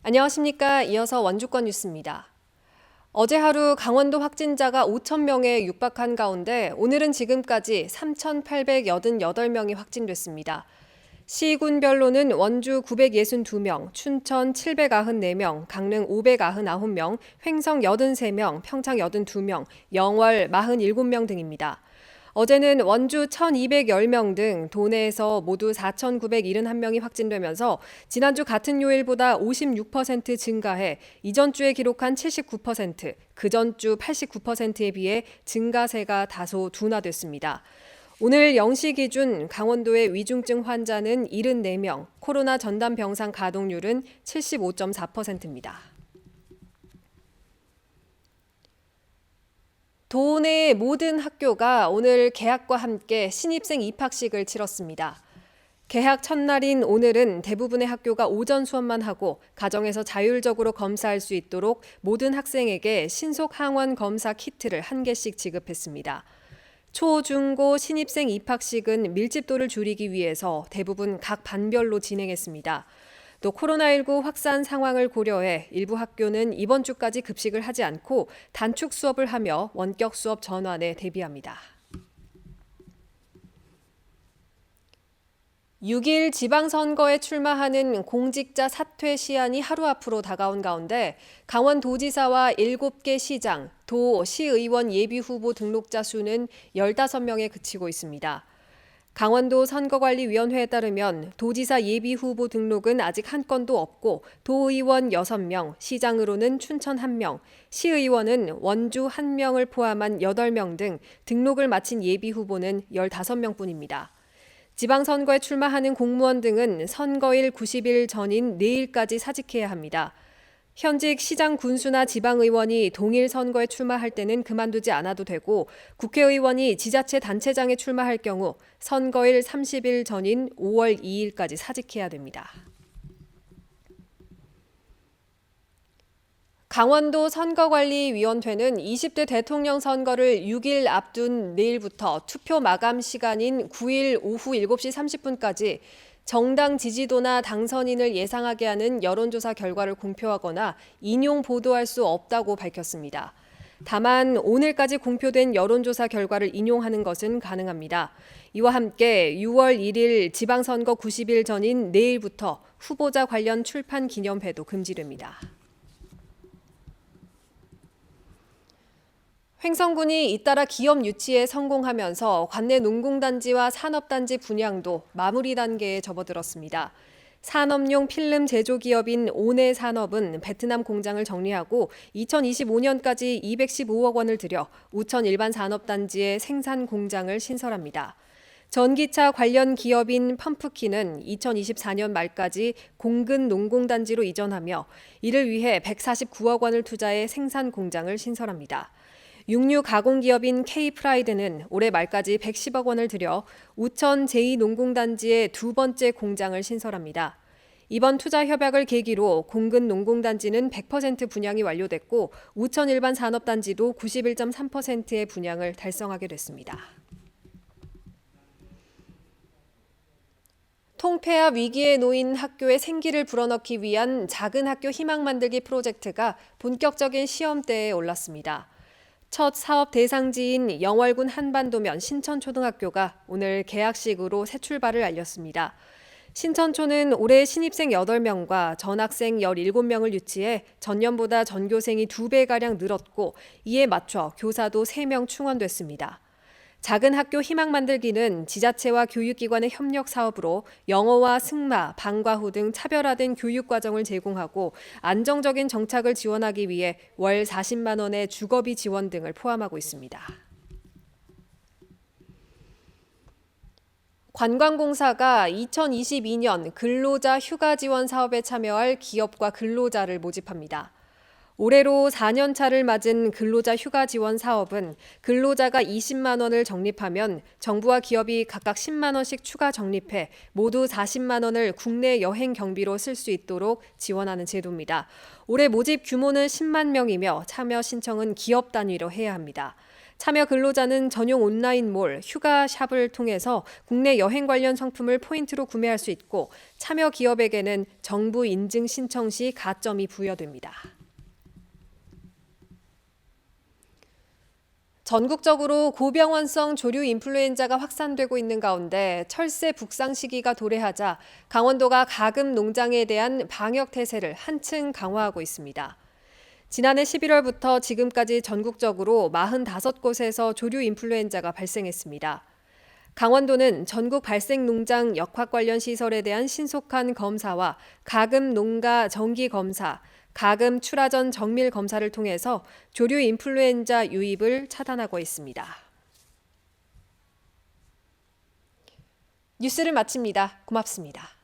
안녕하십니까. 이어서 원주권 뉴스입니다. 어제 하루 강원도 확진자가 5,000명에 육박한 가운데 오늘은 지금까지 3,888명이 확진됐습니다. 시군별로는 원주 962명, 춘천 794명, 강릉 599명, 횡성 83명, 평창 82명, 영월 47명 등입니다. 어제는 원주 1,210명 등 도내에서 모두 4,971명이 확진되면서 지난주 같은 요일보다 56% 증가해 이전 주에 기록한 79%, 그전 주 89%에 비해 증가세가 다소 둔화됐습니다. 오늘 0시 기준 강원도의 위중증 환자는 74명, 코로나 전담 병상 가동률은 75.4%입니다. 도내 모든 학교가 오늘 개학과 함께 신입생 입학식을 치렀습니다. 개학 첫날인 오늘은 대부분의 학교가 오전 수업만 하고 가정에서 자율적으로 검사할 수 있도록 모든 학생에게 신속 항원 검사 키트를 1개씩 지급했습니다. 초, 중, 고 신입생 입학식은 밀집도를 줄이기 위해서 대부분 각 반별로 진행했습니다. 또 코로나19 확산 상황을 고려해 일부 학교는 이번 주까지 급식을 하지 않고 단축 수업을 하며 원격 수업 전환에 대비합니다. 6일 지방선거에 출마하는 공직자 사퇴 시한이 하루 앞으로 다가온 가운데 강원도지사와 7개 시장, 도, 시의원 예비후보 등록자 수는 15명에 그치고 있습니다. 강원도 선거관리위원회에 따르면 도지사 예비후보 등록은 아직 한 건도 없고 도의원 6명, 시장으로는 춘천 1명, 시의원은 원주 1명을 포함한 8명 등 등록을 마친 예비후보는 15명뿐입니다. 지방선거에 출마하는 공무원 등은 선거일 90일 전인 내일까지 사직해야 합니다. 현직 시장 군수나 지방의원이 동일 선거에 출마할 때는 그만두지 않아도 되고 국회의원이 지자체 단체장에 출마할 경우 선거일 30일 전인 5월 2일까지 사직해야 됩니다. 강원도 선거관리위원회는 20대 대통령 선거를 6일 앞둔 내일부터 투표 마감 시간인 9일 오후 7시 30분까지 정당 지지도나 당선인을 예상하게 하는 여론조사 결과를 공표하거나 인용 보도할 수 없다고 밝혔습니다. 다만 오늘까지 공표된 여론조사 결과를 인용하는 것은 가능합니다. 이와 함께 6월 1일 지방선거 90일 전인 내일부터 후보자 관련 출판 기념회도 금지됩니다. 횡성군이 잇따라 기업 유치에 성공하면서 관내 농공단지와 산업단지 분양도 마무리 단계에 접어들었습니다. 산업용 필름 제조기업인 오네산업은 베트남 공장을 정리하고 2025년까지 215억 원을 들여 우천 일반 산업단지에 생산 공장을 신설합니다. 전기차 관련 기업인 펌프킨은 2024년 말까지 공근 농공단지로 이전하며 이를 위해 149억 원을 투자해 생산 공장을 신설합니다. 육류 가공기업인 K프라이드는 올해 말까지 110억 원을 들여 우천 제2농공단지에 두 번째 공장을 신설합니다. 이번 투자 협약을 계기로 공근 농공단지는 100% 분양이 완료됐고 우천 일반 산업단지도 91.3%의 분양을 달성하게 됐습니다. 통폐합 위기에 놓인 학교에 생기를 불어넣기 위한 작은 학교 희망 만들기 프로젝트가 본격적인 시험대에 올랐습니다. 첫 사업 대상지인 영월군 한반도면 신천초등학교가 오늘 개학식으로 새 출발을 알렸습니다. 신천초는 올해 신입생 8명과 전학생 17명을 유치해 전년보다 전교생이 2배가량 늘었고 이에 맞춰 교사도 3명 충원됐습니다. 작은 학교 희망 만들기는 지자체와 교육기관의 협력 사업으로 영어와 승마, 방과후 등 차별화된 교육 과정을 제공하고 안정적인 정착을 지원하기 위해 월 40만 원의 주거비 지원 등을 포함하고 있습니다. 관광공사가 2022년 근로자 휴가 지원 사업에 참여할 기업과 근로자를 모집합니다. 올해로 4년 차를 맞은 근로자 휴가 지원 사업은 근로자가 20만 원을 적립하면 정부와 기업이 각각 10만 원씩 추가 적립해 모두 40만 원을 국내 여행 경비로 쓸 수 있도록 지원하는 제도입니다. 올해 모집 규모는 10만 명이며 참여 신청은 기업 단위로 해야 합니다. 참여 근로자는 전용 온라인몰 휴가샵을 통해서 국내 여행 관련 상품을 포인트로 구매할 수 있고 참여 기업에게는 정부 인증 신청 시 가점이 부여됩니다. 전국적으로 고병원성 조류 인플루엔자가 확산되고 있는 가운데 철새 북상 시기가 도래하자 강원도가 가금 농장에 대한 방역 태세를 한층 강화하고 있습니다. 지난해 11월부터 지금까지 전국적으로 45곳에서 조류 인플루엔자가 발생했습니다. 강원도는 전국 발생 농장 역학 관련 시설에 대한 신속한 검사와 가금 농가 정기 검사, 가금 출하전 정밀 검사를 통해서 조류 인플루엔자 유입을 차단하고 있습니다. 뉴스를 마칩니다. 고맙습니다.